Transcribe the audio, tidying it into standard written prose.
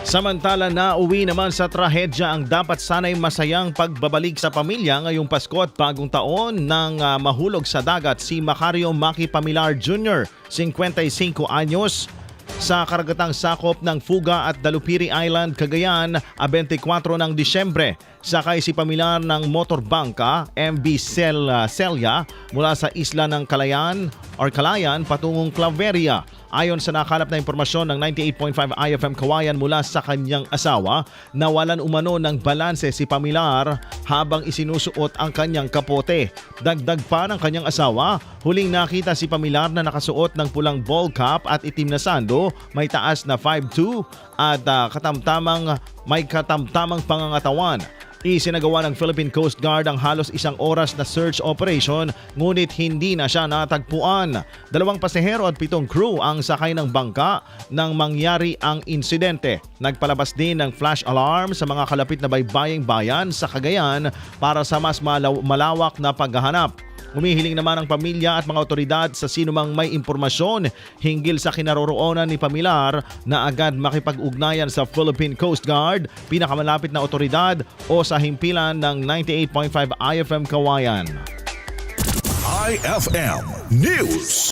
Samantala nauwi naman sa trahedya ang dapat sanay masayang pagbabalik sa pamilya ngayong Pasko at Bagong Taon nang mahulog sa dagat si Macario Maki Pamilar Jr., 55 anyos, sa karagatang sakop ng Fuga at Dalupiri Island, Cagayan, 24 ng Disyembre. Sakay si Pamilar ng motorbangka MV Celia mula sa isla ng Calayan patungong Claveria. Ayon sa nakalap na impormasyon ng 98.5 IFM Kawayan mula sa kanyang asawa, nawalan umano ng balanse si Pamilar habang isinusuot ang kanyang kapote. Dagdag pa ng kanyang asawa, huling nakita si Pamilar na nakasuot ng pulang ball cap at itim na sando, may taas na 5'2" at may katamtamang pangangatawan. Isinagawa ng Philippine Coast Guard ang halos isang oras na search operation ngunit hindi na siya natagpuan. 2 pasahero at 7 crew ang sakay ng bangka nang mangyari ang insidente. Nagpalabas din ng flash alarm sa mga kalapit na baybaying bayan sa Cagayan para sa mas malawak na paghahanap. Humihiling naman ang pamilya at mga otoridad sa sinumang may impormasyon hinggil sa kinaroroonan ni Pamilar na agad makipag-ugnayan sa Philippine Coast Guard, pinakamalapit na otoridad o sa himpilan ng 98.5 IFM Kawayan. IFM News.